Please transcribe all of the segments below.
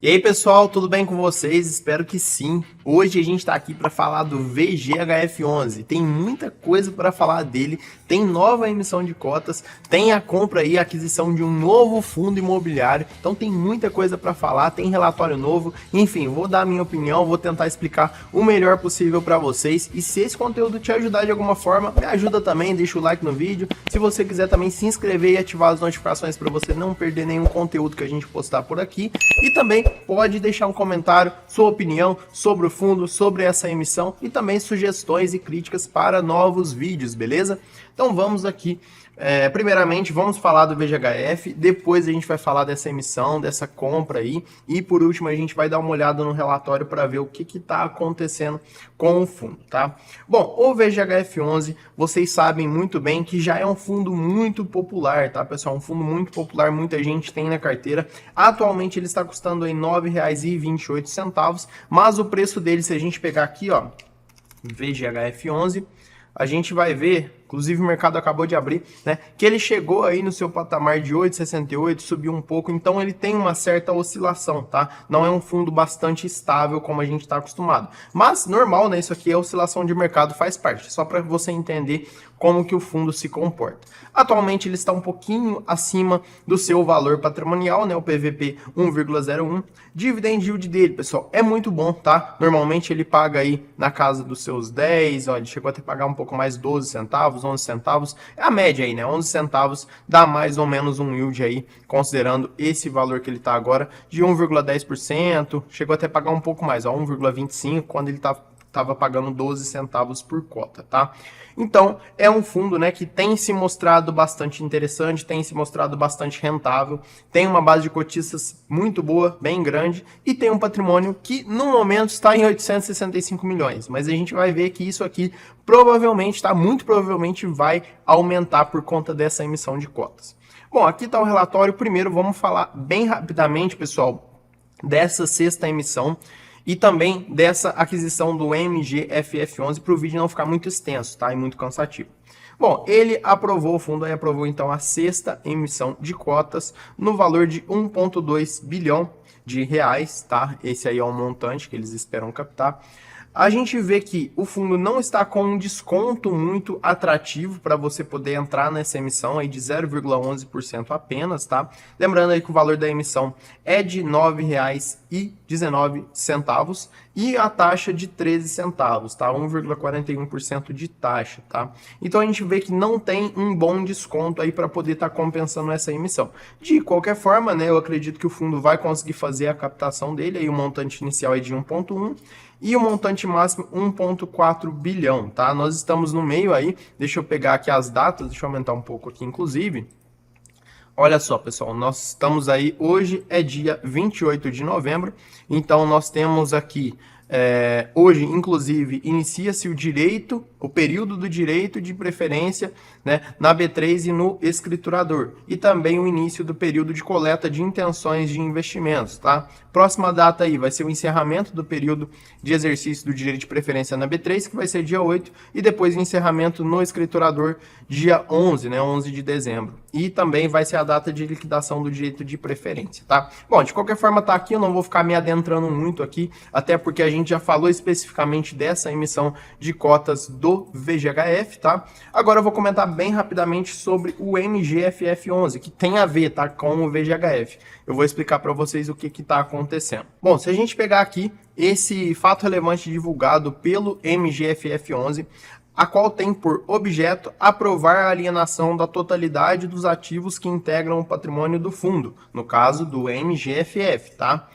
E aí pessoal, tudo bem com vocês? Espero que sim. Hoje a gente está aqui para falar do VGHF11. Tem muita coisa para falar dele, tem nova emissão de cotas, tem a compra e a aquisição de um novo fundo imobiliário, então tem muita coisa para falar, tem relatório novo, enfim, vou dar a minha opinião, vou tentar explicar o melhor possível para vocês. E se esse conteúdo te ajudar de alguma forma, me ajuda também, deixa o like no vídeo. Se você quiser também se inscrever e ativar as notificações para você não perder nenhum conteúdo que a gente postar por aqui. E também pode deixar um comentário, sua opinião sobre o fundo, sobre essa emissão e também sugestões e críticas para novos vídeos, beleza? Então vamos aqui. Primeiramente vamos falar do VGHF, depois a gente vai falar dessa emissão, dessa compra aí, e por último a gente vai dar uma olhada no relatório para ver o que está acontecendo com o fundo, tá? Bom, o VGHF11, vocês sabem muito bem que já é um fundo muito popular, tá, pessoal? Um fundo muito popular, muita gente tem na carteira. Atualmente ele está custando aí R$ 9,28, mas o preço dele, se a gente pegar aqui, ó, VGHF11, a gente vai ver, inclusive o mercado acabou de abrir, né, que ele chegou aí no seu patamar de 8,68, subiu um pouco, então ele tem uma certa oscilação, tá? Não é um fundo bastante estável como a gente está acostumado. Mas normal, né? Isso aqui é oscilação de mercado, faz parte, só para você entender como que o fundo se comporta. Atualmente ele está um pouquinho acima do seu valor patrimonial, né, o PVP 1,01. Dividend yield dele, pessoal, é muito bom, tá? Normalmente ele paga aí na casa dos seus 10, ó, ele chegou até pagar um pouco mais, 12 centavos, 11 centavos, é a média aí, né? 11 centavos dá mais ou menos um yield aí, considerando esse valor que ele está agora, de 1,10%, chegou até pagar um pouco mais, ó, 1,25, quando ele estava pagando 12 centavos por cota, tá? Então, é um fundo, né, que tem se mostrado bastante interessante, tem se mostrado bastante rentável, tem uma base de cotistas muito boa, bem grande, e tem um patrimônio que, no momento, está em 865 milhões. Mas a gente vai ver que isso aqui, provavelmente, tá, muito provavelmente, vai aumentar por conta dessa emissão de cotas. Bom, aqui está o relatório. Primeiro, vamos falar bem rapidamente, pessoal, dessa sexta emissão, e também dessa aquisição do MGFF11 para o vídeo não ficar muito extenso, tá? E muito cansativo. Bom, ele aprovou, o fundo aí aprovou então a sexta emissão de cotas no valor de 1,2 bilhão de reais, tá? Esse aí é o montante que eles esperam captar. A gente vê que o fundo não está com um desconto muito atrativo para você poder entrar nessa emissão aí de 0,11% apenas, tá? Lembrando aí que o valor da emissão é de R$ 9,19 e a taxa de 13 centavos, tá? 1,41% de taxa, tá? Então a gente vê que não tem um bom desconto aí para poder estar compensando essa emissão. De qualquer forma, né, eu acredito que o fundo vai conseguir fazer a captação dele, aí o montante inicial é de 1,1 e o montante máximo 1,4 bilhão, tá? Nós estamos no meio aí, deixa eu pegar aqui as datas, deixa eu aumentar um pouco aqui, inclusive. Olha só, pessoal, nós estamos aí, hoje é dia 28 de novembro, então nós temos aqui, hoje, inclusive, inicia-se o período do direito de preferência, né, na B3 e no escriturador, e também o início do período de coleta de intenções de investimentos, tá? Próxima data aí vai ser o encerramento do período de exercício do direito de preferência na B3, que vai ser dia 8, e depois o encerramento no escriturador dia 11, né, 11 de dezembro. E também vai ser a data de liquidação do direito de preferência, tá? Bom, de qualquer forma tá aqui, eu não vou ficar me adentrando muito aqui, até porque a gente já falou especificamente dessa emissão de cotas do VGHF, tá? Agora eu vou comentar bem rapidamente sobre o MGFF11, que tem a ver, tá, com o VGHF. Eu vou explicar para vocês o que está acontecendo. Bom, se a gente pegar aqui esse fato relevante divulgado pelo MGFF11, a qual tem por objeto aprovar a alienação da totalidade dos ativos que integram o patrimônio do fundo, no caso do MGFF, tá?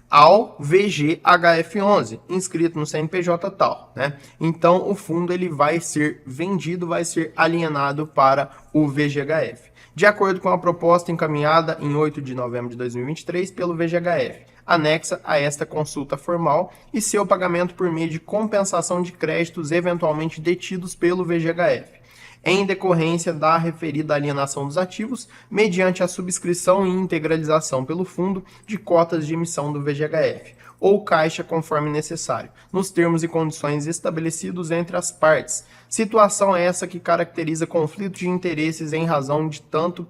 Ao VGHF11, inscrito no CNPJ tal, né? Então, o fundo ele vai ser vendido, vai ser alienado para o VGHF. De acordo com a proposta encaminhada em 8 de novembro de 2023 pelo VGHF, anexa a esta consulta formal e seu pagamento por meio de compensação de créditos eventualmente detidos pelo VGHF, em decorrência da referida alienação dos ativos, mediante a subscrição e integralização pelo fundo de cotas de emissão do VGHF, ou caixa conforme necessário, nos termos e condições estabelecidos entre as partes. Situação essa que caracteriza conflito de interesses em razão de tanto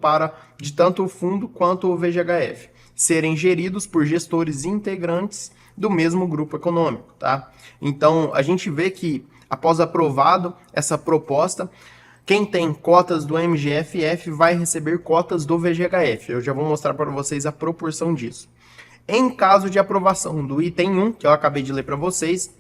o fundo quanto o VGHF serem geridos por gestores integrantes do mesmo grupo econômico, tá? Então, a gente vê que, após aprovado essa proposta, quem tem cotas do MGFF vai receber cotas do VGHF. Eu já vou mostrar para vocês a proporção disso. Em caso de aprovação do item 1, que eu acabei de ler para vocês,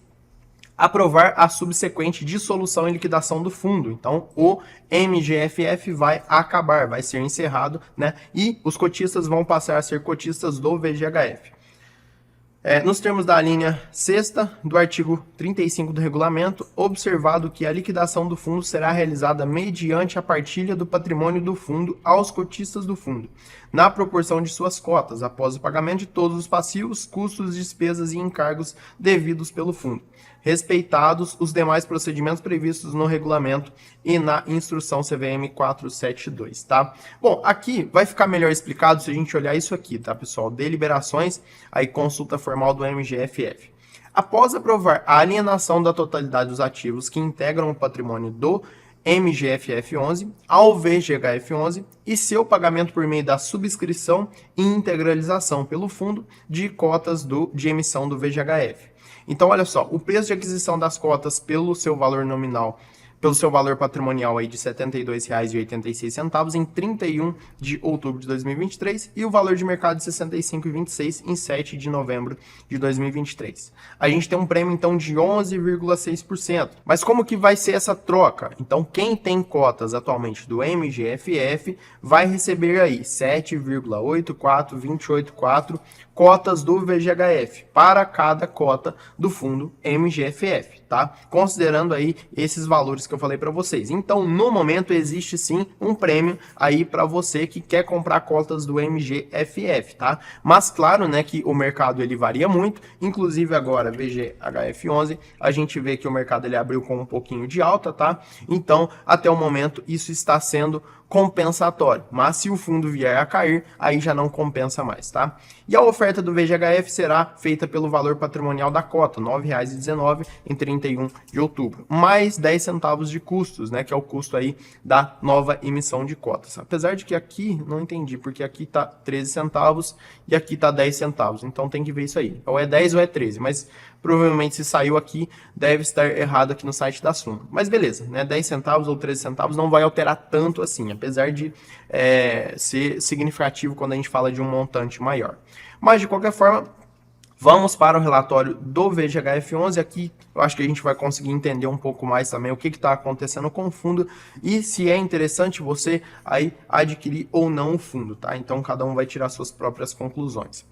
aprovar a subsequente dissolução e liquidação do fundo. Então, o MGFF vai acabar, vai ser encerrado, né? E os cotistas vão passar a ser cotistas do VGHF. Nos termos da linha 6ª do artigo 35 do regulamento, observado que a liquidação do fundo será realizada mediante a partilha do patrimônio do fundo aos cotistas do fundo, na proporção de suas cotas, após o pagamento de todos os passivos, custos, despesas e encargos devidos pelo fundo, respeitados os demais procedimentos previstos no regulamento e na instrução CVM 472, tá? Bom, aqui vai ficar melhor explicado se a gente olhar isso aqui, tá, pessoal? Deliberações, aí consulta formal do MGFF. Após aprovar a alienação da totalidade dos ativos que integram o patrimônio do MGFF11 ao VGHF11 e seu pagamento por meio da subscrição e integralização pelo fundo de cotas de emissão do VGHF. Então, olha só, o preço de aquisição das cotas pelo seu valor nominal, pelo seu valor patrimonial aí de R$ 72,86 em 31 de outubro de 2023 e o valor de mercado de R$ 65,26 em 7 de novembro de 2023. A gente tem um prêmio, então, de 11,6%. Mas como que vai ser essa troca? Então, quem tem cotas atualmente do MGFF vai receber aí 7,84284 cotas do VGHF para cada cota do fundo MGFF, tá? Considerando aí esses valores que eu falei para vocês. Então, no momento, existe sim um prêmio aí para você que quer comprar cotas do MGFF, tá? Mas, claro, né, que o mercado ele varia muito, inclusive agora, VGHF11, a gente vê que o mercado ele abriu com um pouquinho de alta, tá? Então, até o momento, isso está sendo compensatório, mas se o fundo vier a cair, aí já não compensa mais, tá? E a oferta do VGHF será feita pelo valor patrimonial da cota, R$ 9,19 em 31 de outubro, mais 10 centavos de custos, né, que é o custo aí da nova emissão de cotas. Apesar de que aqui, não entendi, porque aqui tá 13 centavos e aqui tá 10 centavos, então tem que ver isso aí, ou é 10 ou é 13, mas provavelmente se saiu aqui, deve estar errado aqui no site da Suno. Mas beleza, né? 10 centavos ou 13 centavos não vai alterar tanto assim, apesar de ser significativo quando a gente fala de um montante maior. Mas de qualquer forma, vamos para o relatório do VGHF11. Aqui eu acho que a gente vai conseguir entender um pouco mais também o que está acontecendo com o fundo e se é interessante você aí adquirir ou não o fundo, tá? Então cada um vai tirar suas próprias conclusões.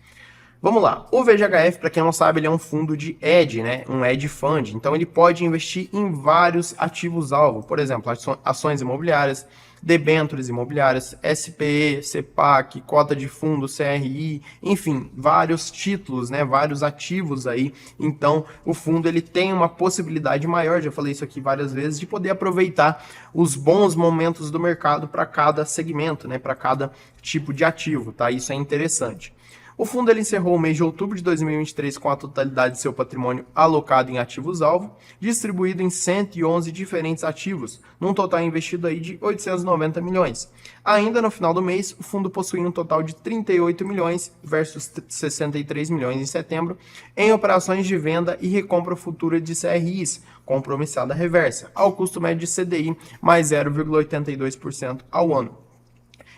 Vamos lá, o VGHF, para quem não sabe, ele é um fundo de hedge, né? Um hedge fund, então ele pode investir em vários ativos-alvo, por exemplo, ações imobiliárias, debêntures imobiliárias, SPE, CEPAC, cota de fundo, CRI, enfim, vários títulos, né? Vários ativos aí, então o fundo ele tem uma possibilidade maior, já falei isso aqui várias vezes, de poder aproveitar os bons momentos do mercado para cada segmento, né? Para cada tipo de ativo, tá? Isso é interessante. O fundo ele encerrou o mês de outubro de 2023 com a totalidade de seu patrimônio alocado em ativos-alvo, distribuído em 111 diferentes ativos, num total investido aí de 890 milhões. Ainda no final do mês, o fundo possuía um total de 38 milhões versus 63 milhões em setembro em operações de venda e recompra futura de CRIs, compromissada reversa, ao custo médio de CDI mais 0,82% ao ano.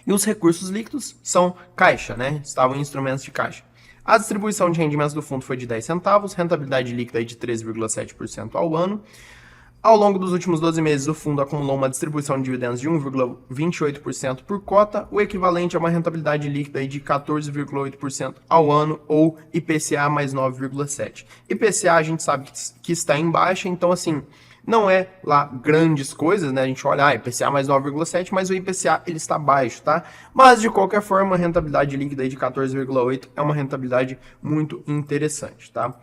E os recursos líquidos são caixa, né? Estavam em instrumentos de caixa. A distribuição de rendimentos do fundo foi de 10 centavos, rentabilidade líquida de 13,7% ao ano. Ao longo dos últimos 12 meses, o fundo acumulou uma distribuição de dividendos de 1,28% por cota, o equivalente a uma rentabilidade líquida de 14,8% ao ano, ou IPCA mais 9,7%. IPCA a gente sabe que está em baixa, então assim, não é lá grandes coisas, né? A gente olha, IPCA mais 9,7, mas o IPCA ele está baixo, tá? Mas de qualquer forma, a rentabilidade líquida de 14,8 é uma rentabilidade muito interessante, tá?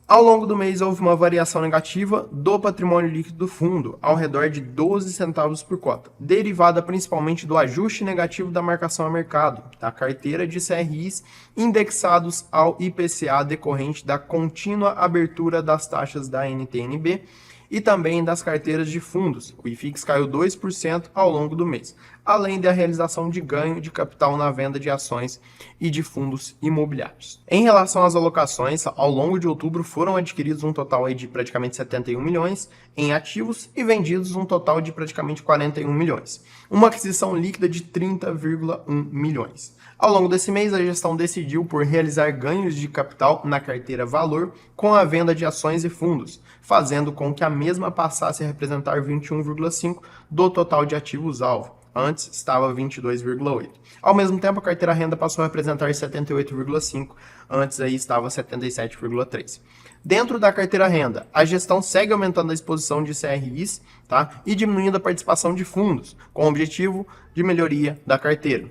Ao longo do mês houve uma variação negativa do patrimônio líquido do fundo, ao redor de 12 centavos por cota, derivada principalmente do ajuste negativo da marcação a mercado, da carteira de CRIs indexados ao IPCA decorrente da contínua abertura das taxas da NTN-B e também das carteiras de fundos. O IFIX caiu 2% ao longo do mês, além da realização de ganho de capital na venda de ações e de fundos imobiliários. Em relação às alocações, ao longo de outubro foram adquiridos um total aí de praticamente 71 milhões em ativos e vendidos um total de praticamente 41 milhões. Uma aquisição líquida de 30,1 milhões. Ao longo desse mês, a gestão decidiu por realizar ganhos de capital na carteira Valor com a venda de ações e fundos, fazendo com que a mesma passasse a representar 21,5% do total de ativos-alvo. Antes estava 22,8%. Ao mesmo tempo, a carteira Renda passou a representar 78,5%, antes aí estava 77,3%. Dentro da carteira Renda, a gestão segue aumentando a exposição de CRIs, tá? E diminuindo a participação de fundos, com o objetivo de melhoria da carteira.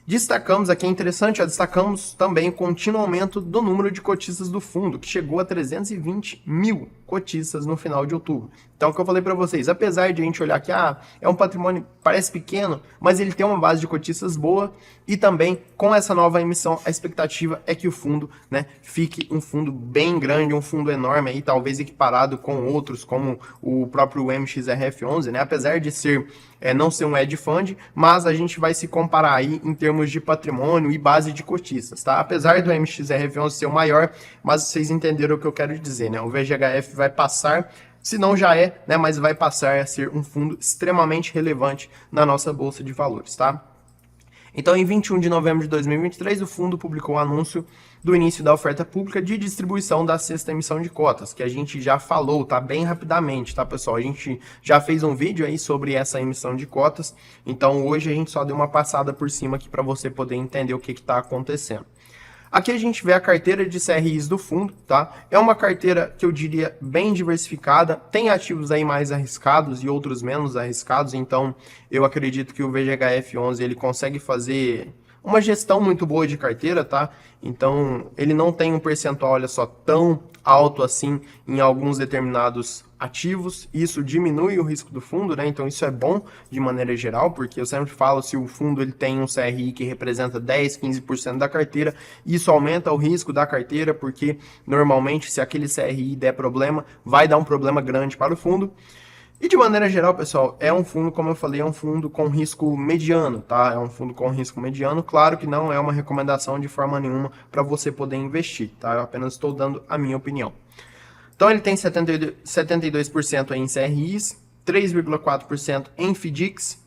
Destacamos aqui, é interessante, destacamos também o contínuo aumento do número de cotistas do fundo, que chegou a 320 mil cotistas no final de outubro. Então, o que eu falei para vocês, apesar de a gente olhar que é um patrimônio, parece pequeno, mas ele tem uma base de cotistas boa e também com essa nova emissão, a expectativa é que o fundo, né, fique um fundo bem grande, um fundo enorme aí, talvez equiparado com outros, como o próprio MXRF11, né, apesar de ser não ser um hedge fund, mas a gente vai se comparar aí em termos de patrimônio e base de cotistas, tá? Apesar do MXRF11 ser o maior, mas vocês entenderam o que eu quero dizer, né? O VGHF vai passar, se não já é, né? Mas vai passar a ser um fundo extremamente relevante na nossa bolsa de valores, tá? Então, em 21 de novembro de 2023, o fundo publicou o anúncio do início da oferta pública de distribuição da sexta emissão de cotas, que a gente já falou, tá? Bem rapidamente, tá, pessoal? A gente já fez um vídeo aí sobre essa emissão de cotas, então hoje a gente só deu uma passada por cima aqui para você poder entender o que está acontecendo. Aqui a gente vê a carteira de CRIs do fundo, tá? É uma carteira que eu diria bem diversificada, tem ativos aí mais arriscados e outros menos arriscados, então eu acredito que o VGHF11 ele consegue fazer uma gestão muito boa de carteira, tá? Então ele não tem um percentual, olha só, tão alto assim em alguns determinados ativos, isso diminui o risco do fundo, né? Então isso é bom de maneira geral, porque eu sempre falo, se o fundo ele tem um CRI que representa 10, 15% da carteira, isso aumenta o risco da carteira, porque normalmente se aquele CRI der problema, vai dar um problema grande para o fundo. E de maneira geral, pessoal, é um fundo, como eu falei, é um fundo com risco mediano, tá? É um fundo com risco mediano, claro que não é uma recomendação de forma nenhuma para você poder investir, tá? Eu apenas estou dando a minha opinião. Então ele tem 72% em CRIs, 3,4% em FDICs,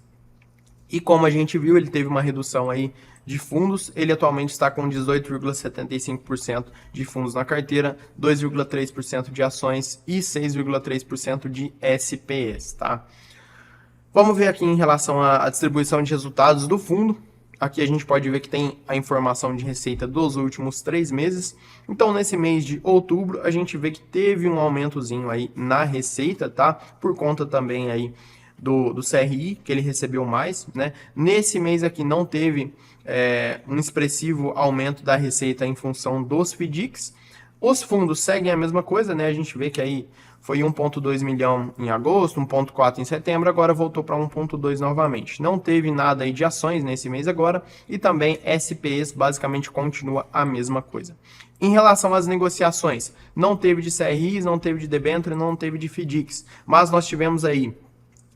e como a gente viu, ele teve uma redução aí de fundos, ele atualmente está com 18,75% de fundos na carteira, 2,3% de ações e 6,3% de SPS, tá? Vamos ver aqui em relação à distribuição de resultados do fundo. Aqui a gente pode ver que tem a informação de receita dos últimos 3 meses. Então, nesse mês de outubro, a gente vê que teve um aumentozinho aí na receita, tá? Por conta também aí do CRI, que ele recebeu mais, né? Nesse mês aqui não teve um expressivo aumento da receita em função dos FDICs. Os fundos seguem a mesma coisa, né? A gente vê que aí foi 1,2 milhão em agosto, 1,4 em setembro, agora voltou para 1,2 novamente. Não teve nada aí de ações nesse mês agora e também SPS basicamente continua a mesma coisa. Em relação às negociações, não teve de CRIs, não teve de debênture, não teve de FDICs, mas nós tivemos aí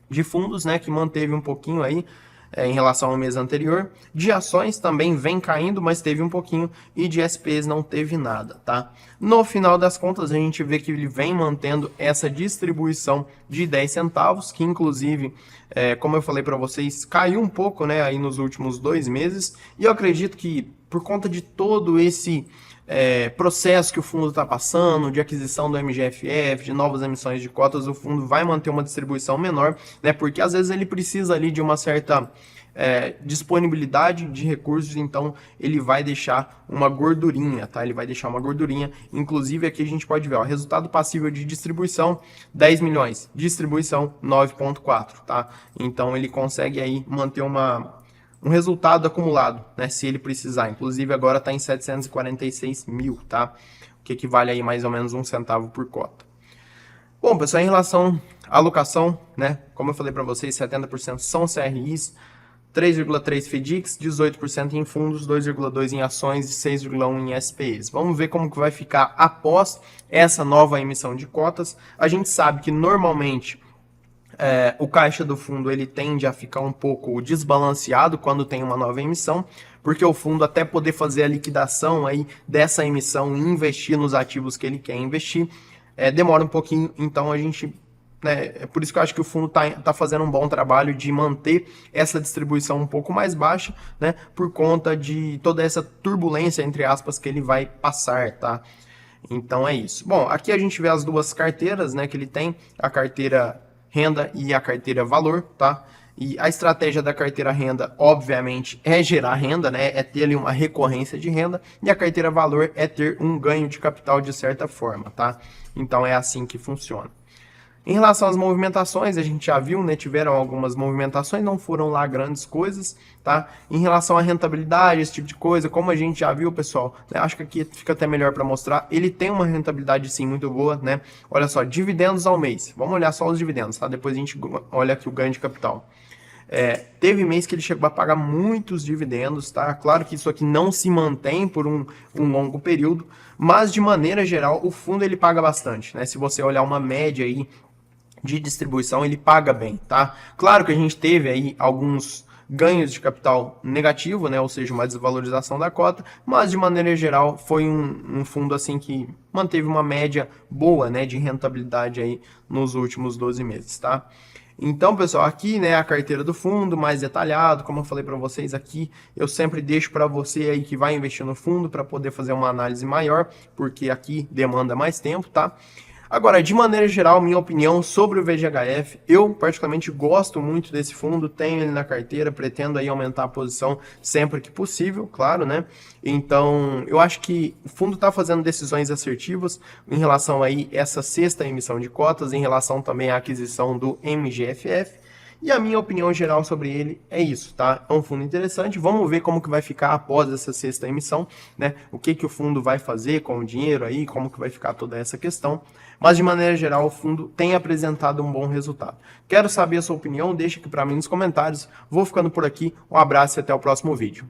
de fundos, né, que manteve um pouquinho aí em relação ao mês anterior. De ações também vem caindo, mas teve um pouquinho, e de SPs não teve nada, tá? No final das contas, a gente vê que ele vem mantendo essa distribuição de 10 centavos, que inclusive, como eu falei para vocês, caiu um pouco, né, aí nos últimos 2 meses, e eu acredito que por conta de todo esse processo que o fundo está passando, de aquisição do MGFF, de novas emissões de cotas, o fundo vai manter uma distribuição menor, né? Porque às vezes ele precisa ali de uma certa disponibilidade de recursos, então ele vai deixar uma gordurinha, tá? Ele vai deixar uma gordurinha, inclusive aqui a gente pode ver, ó, resultado passível de distribuição 10 milhões, distribuição 9,4, tá? Então ele consegue aí manter um resultado acumulado, né, se ele precisar. Inclusive agora está em 746 mil, tá? O que equivale aí mais ou menos 1 centavo por cota. Bom, pessoal, em relação à alocação, né, como eu falei para vocês, 70% são CRIs, 3,3% FDICs, 18% em fundos, 2,2% em ações e 6,1% em SPEs. Vamos ver como que vai ficar após essa nova emissão de cotas. A gente sabe que normalmente o caixa do fundo ele tende a ficar um pouco desbalanceado quando tem uma nova emissão, porque o fundo, até poder fazer a liquidação aí dessa emissão e investir nos ativos que ele quer investir, demora um pouquinho. Então a gente, é por isso que eu acho que o fundo tá fazendo um bom trabalho de manter essa distribuição um pouco mais baixa, né, por conta de toda essa turbulência, entre aspas, que ele vai passar, tá? Então é isso. Bom, aqui a gente vê as duas carteiras, né, que ele tem, a carteira renda e a carteira valor, tá? E a estratégia da carteira renda, obviamente, é gerar renda, né? É ter ali uma recorrência de renda, e a carteira valor é ter um ganho de capital de certa forma, tá? Então é assim que funciona. Em relação às movimentações, a gente já viu, né? Tiveram algumas movimentações, não foram lá grandes coisas, tá? Em relação à rentabilidade, esse tipo de coisa, como a gente já viu, pessoal, né, acho que aqui fica até melhor para mostrar, ele tem uma rentabilidade sim muito boa, né? Olha só, dividendos ao mês. Vamos olhar só os dividendos, tá? Depois a gente olha aqui o ganho de capital. Teve mês que ele chegou a pagar muitos dividendos, tá? Claro que isso aqui não se mantém por um longo período, mas de maneira geral o fundo ele paga bastante, né? Se você olhar uma média aí de distribuição, ele paga bem, tá? Claro que a gente teve aí alguns ganhos de capital negativo, né? Ou seja, uma desvalorização da cota, mas de maneira geral foi um fundo assim que manteve uma média boa, né, de rentabilidade aí nos últimos 12 meses, tá? Então, pessoal, aqui, né, a carteira do fundo, mais detalhado, como eu falei para vocês aqui, eu sempre deixo para você aí que vai investir no fundo para poder fazer uma análise maior, porque aqui demanda mais tempo, tá? Agora, de maneira geral, minha opinião sobre o VGHF, eu particularmente gosto muito desse fundo, tenho ele na carteira, pretendo aí aumentar a posição sempre que possível, claro, né? Então, eu acho que o fundo está fazendo decisões assertivas em relação aí a essa sexta emissão de cotas, em relação também à aquisição do MGFF. E a minha opinião geral sobre ele é isso, tá? É um fundo interessante, vamos ver como que vai ficar após essa sexta emissão, né? O que que o fundo vai fazer com o dinheiro aí, como que vai ficar toda essa questão. Mas de maneira geral, o fundo tem apresentado um bom resultado. Quero saber a sua opinião, deixa aqui para mim nos comentários. Vou ficando por aqui, um abraço e até o próximo vídeo.